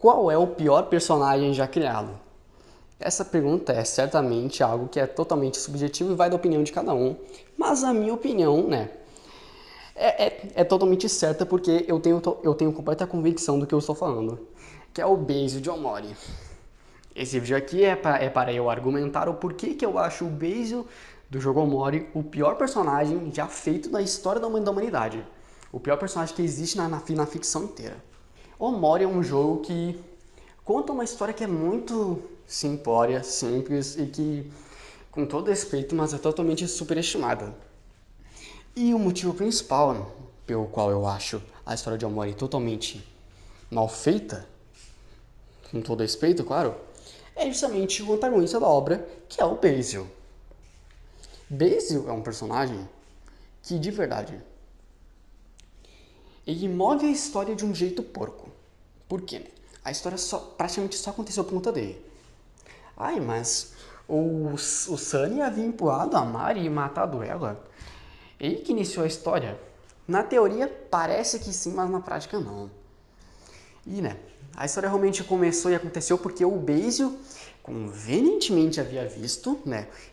Qual é o pior personagem já criado? Essa pergunta é certamente algo que é totalmente subjetivo e vai da opinião de cada um, mas a minha opinião, né, é totalmente certa porque eu tenho completa convicção do que eu estou falando, que é o Basil John Mori. Esse vídeo aqui é para eu argumentar o porquê que eu acho o Basil do jogo Mori o pior personagem já feito na história da humanidade. O pior personagem que existe na ficção inteira. O Mori é um jogo que conta uma história que é muito simplória, simples e que, com todo respeito, mas é totalmente superestimada. E o motivo principal pelo qual eu acho a história de Omori totalmente mal feita, com todo respeito, claro, é justamente o antagonista da obra, que é o Basil. Basil é um personagem que, de verdade, ele move a história de um jeito porco. Por quê? A história praticamente só aconteceu por conta dele. Ai, mas o Sunny havia empurrado a Mari e matado ela. Ele que iniciou a história. Na teoria parece que sim, mas na prática não. E a história realmente começou e aconteceu porque o Basil convenientemente havia visto,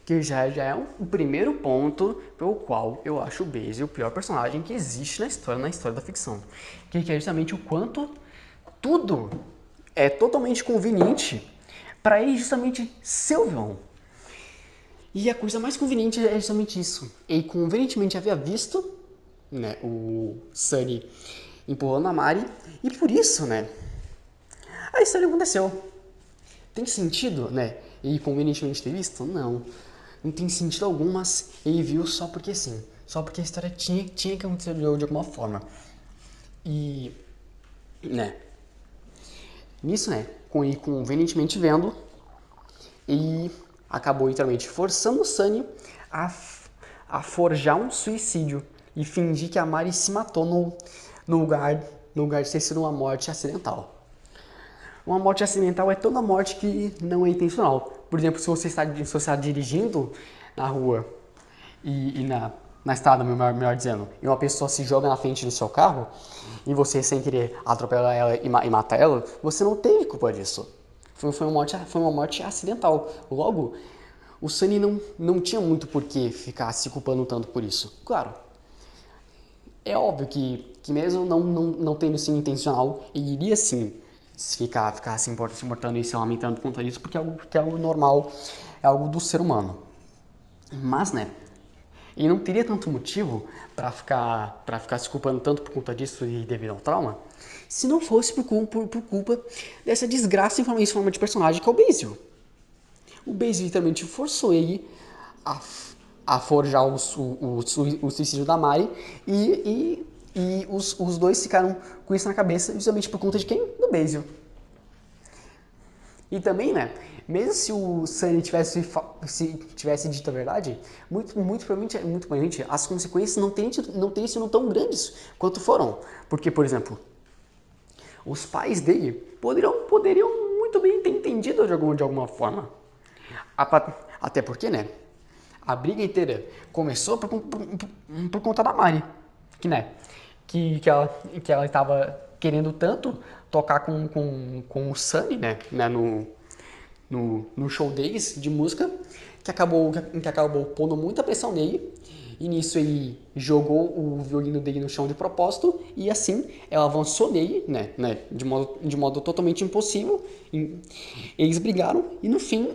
que já é o primeiro ponto pelo qual eu acho o Basil o pior personagem que existe na história da ficção. Que é justamente o quanto tudo é totalmente conveniente para ele justamente ser o vilão. E a coisa mais conveniente é justamente isso. Ele convenientemente havia visto, o Sunny empurrando a Mari, e por isso, a história aconteceu. Tem sentido, ele convenientemente ter visto? Não. Não tem sentido algum, mas ele viu só porque sim. Só porque a história tinha que acontecer de alguma forma. E, nisso, com ele convenientemente vendo, e acabou literalmente forçando o Sunny a forjar um suicídio e fingir que a Mari se matou no lugar de ter sido uma morte acidental. Uma morte acidental é toda morte que não é intencional. Por exemplo, se você está dirigindo na rua e na estrada, melhor dizendo, e uma pessoa se joga na frente do seu carro e você, sem querer, atropela ela e mata ela, você não teve culpa disso. Foi uma morte acidental. Logo, o Sunny não tinha muito por que ficar se culpando tanto por isso. Claro, é óbvio que mesmo não tendo sido intencional, ele iria sim ficar se importando e se lamentando por conta disso, porque é algo normal, é algo do ser humano. Mas, ele não teria tanto motivo para ficar se culpando tanto por conta disso e devido ao trauma, se não fosse por culpa dessa desgraça em forma de personagem que é o Basil. O Basil literalmente forçou ele a forjar o suicídio da Mari e os dois ficaram com isso na cabeça justamente por conta de quem? Do Basil. E também, mesmo se o Sunny tivesse dito a verdade, muito provavelmente as consequências não teriam sido tão grandes quanto foram. Porque, por exemplo, os pais dele poderiam muito bem ter entendido de alguma forma. Até porque, a briga inteira começou por conta da Mari, que ela estava querendo tanto tocar com o Sunny, no show deles de música, que acabou pondo muita pressão nele. E nisso ele jogou o violino dele no chão de propósito e assim ela avançou nele, de modo totalmente impossível. Eles brigaram e no fim,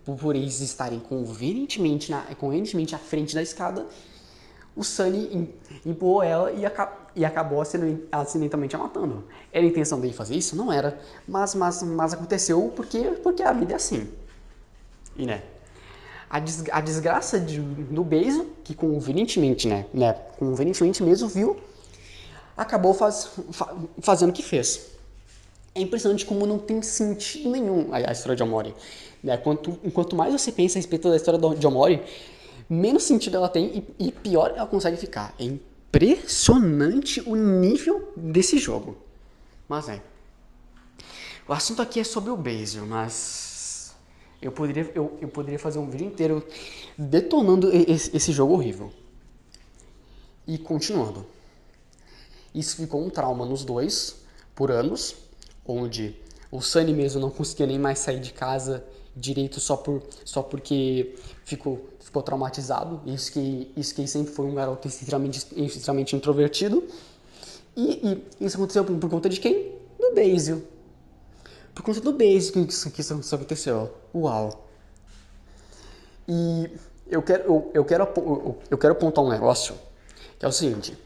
por eles estarem convenientemente à frente da escada, o Sunny empurrou ela e acabou acidentalmente a matando. Era a intenção dele fazer isso? Não era. Mas aconteceu porque a vida é assim. E, a desgraça do Basil, que convenientemente mesmo viu, acabou fazendo o que fez. É impressionante como não tem sentido nenhum a história de Omori. Quanto mais você pensa a respeito da história de Omori, menos sentido ela tem e pior ela consegue ficar. É impressionante o nível desse jogo. Mas o assunto aqui é sobre o Basil, mas eu poderia fazer um vídeo inteiro detonando esse jogo horrível. E continuando. Isso ficou um trauma nos dois, por anos, onde o Sunny mesmo não conseguia nem mais sair de casa direito só porque ficou traumatizado. Isso que ele sempre foi um garoto extremamente introvertido. E isso aconteceu por conta de quem? Do Basil. Por conta do Basil que isso aconteceu. Uau. E eu quero apontar um negócio, que é o seguinte.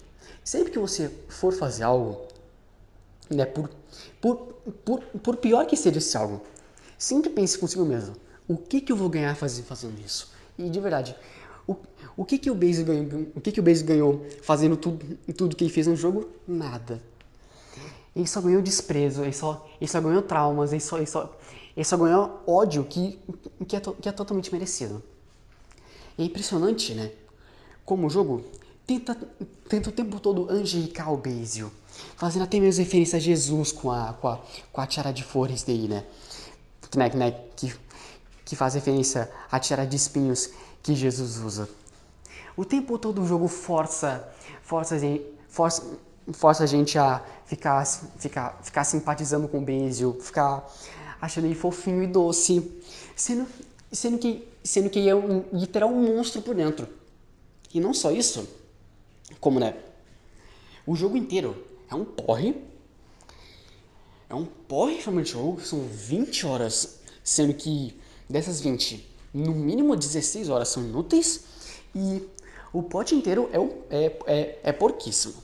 Sempre que você for fazer algo, né, por pior que seja esse algo, sempre pense consigo mesmo. O que eu vou ganhar fazendo isso? E de verdade, o que o Basil ganhou fazendo tudo que ele fez no jogo? Nada. Ele só ganhou desprezo, ele só ganhou traumas, ele só ganhou ódio que é totalmente merecido. É impressionante, né? Como o jogo tenta o tempo todo angelicar o Basil, fazendo até mesmo referência a Jesus com a tiara de flores dele, né? Que faz referência à tiara de espinhos que Jesus usa. O tempo todo o jogo força a gente a ficar simpatizando com o Basil, ficar achando ele fofinho e doce, sendo que ele é literal um monstro por dentro. E não só isso, como, né, o jogo inteiro é um porre realmente de jogo, são 20 horas, sendo que dessas 20, no mínimo 16 horas são inúteis, e o pote inteiro é porquíssimo.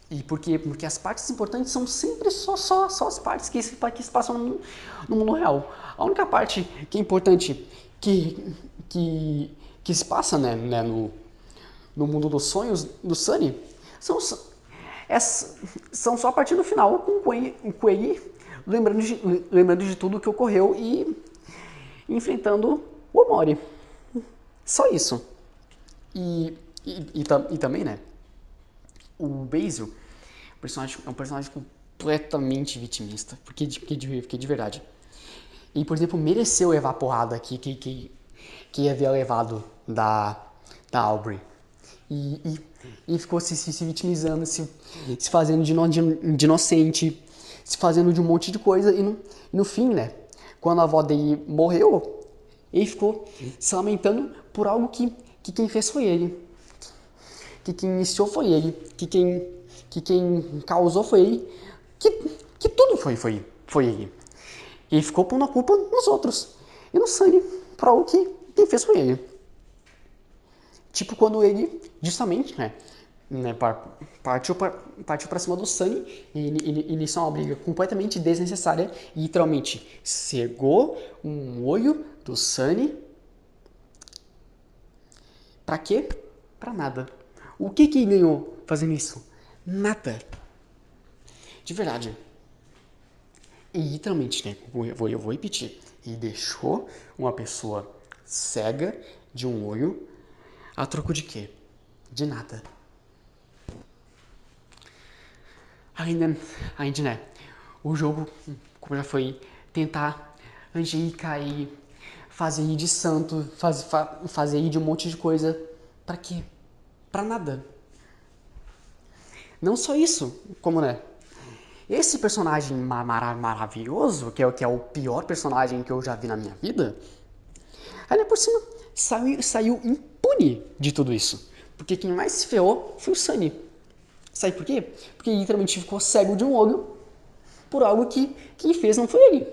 E porque as partes importantes são sempre só as partes que se passam no mundo real. A única parte que é importante que se passa, né, no mundo dos sonhos do Sunny são só a partir do final, com ele lembrando de tudo que ocorreu e enfrentando o Omori. Só isso. E também, né, o Basil é um personagem completamente vitimista, porque de verdade. E, por exemplo, mereceu levar a porrada que havia levado da Aubrey. E ficou se vitimizando, se fazendo de inocente, se fazendo de um monte de coisa. E no fim, né, quando a avó dele morreu, ele ficou se lamentando por algo que quem fez foi ele. Que quem iniciou foi ele. Que quem causou foi ele. Que tudo foi ele. E ficou pondo a culpa nos outros. E no Sunny, por algo que quem fez foi ele. Tipo quando ele, justamente, né partiu pra cima do Sunny e iniciou uma briga completamente desnecessária e literalmente cegou um olho do Sunny. Pra quê? Pra nada. O que ele ganhou fazendo isso? Nada. De verdade. E literalmente, né? Eu vou repetir. Ele deixou uma pessoa cega de um olho a troco de quê? De nada. Ainda, né? O jogo, como já foi, tentar angelicar e fazer ir de santo, fazer ir de um monte de coisa. Pra quê? Pra nada. Não só isso, como, né? Esse personagem maravilhoso, que é o pior personagem que eu já vi na minha vida, ainda por cima saiu impune de tudo isso. Porque quem mais se ferrou foi o Sunny. Sabe por quê? Porque ele literalmente ficou cego de um olho por algo que quem fez não foi ele.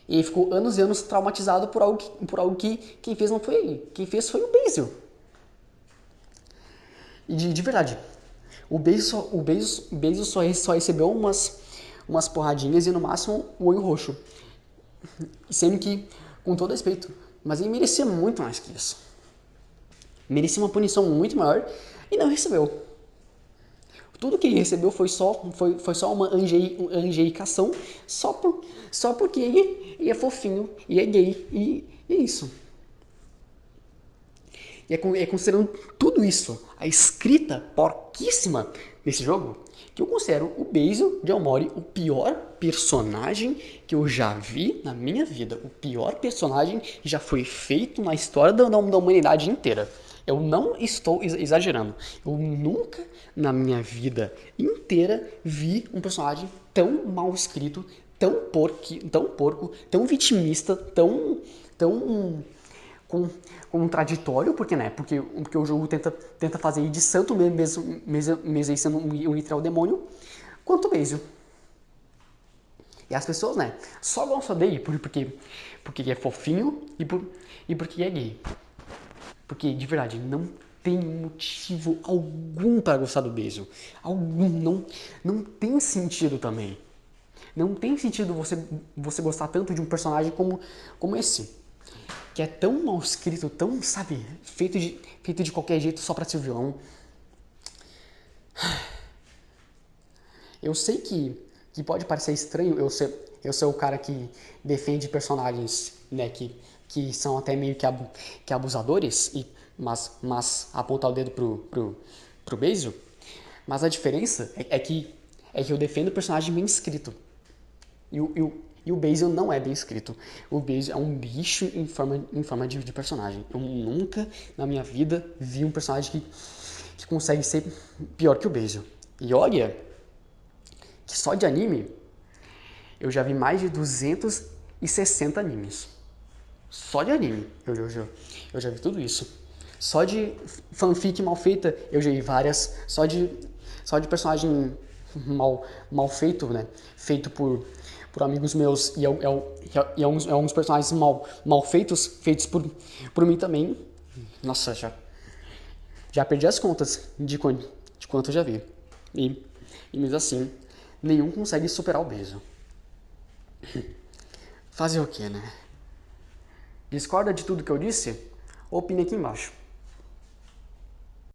E ele ficou anos e anos traumatizado por algo que quem fez não foi ele. Quem fez foi o Basil. E de verdade, o Basil só recebeu umas porradinhas e no máximo o olho roxo. Sendo que, com todo respeito, mas ele merecia muito mais que isso. Merecia uma punição muito maior e não recebeu. Tudo que ele recebeu foi só uma angelicação, só porque ele é fofinho e é gay. E é isso. E é considerando tudo isso, a escrita porquíssima desse jogo, que eu considero o Basil de Omori o pior personagem que eu já vi na minha vida. O pior personagem que já foi feito na história da humanidade inteira. Eu não estou exagerando. Eu nunca na minha vida inteira vi um personagem tão mal escrito, tão porco, tão vitimista, tão contraditório, porque, né? Porque o jogo tenta fazer de santo mesmo sendo um literal demônio, quanto Basil. E as pessoas, né, só gostam dele porque é fofinho e porque é gay. Porque, de verdade, não tem motivo algum para gostar do Basil. Algum, não tem sentido também. Não tem sentido você gostar tanto de um personagem como esse. Que é tão mal escrito, tão, sabe, feito de qualquer jeito só pra ser vilão. Eu sei que pode parecer estranho eu ser o cara que defende personagens, né, que são até meio que abusadores, mas apontar o dedo pro Basil. Mas a diferença é que eu defendo o personagem bem escrito. E o Basil não é bem escrito. O Basil é um bicho em forma de personagem. Eu nunca na minha vida vi um personagem que consegue ser pior que o Basil. E olha que só de anime eu já vi mais de 260 animes. Só de anime eu já vi tudo isso. Só de fanfic mal feita eu já vi várias. Só de personagem mal feito, né? Feito por amigos meus e alguns personagens mal feitos por mim também. Nossa, já perdi as contas de quanto eu já vi. E mesmo assim, nenhum consegue superar o Basil. Fazer o que, né? Discorda de tudo que eu disse? Opine aqui embaixo.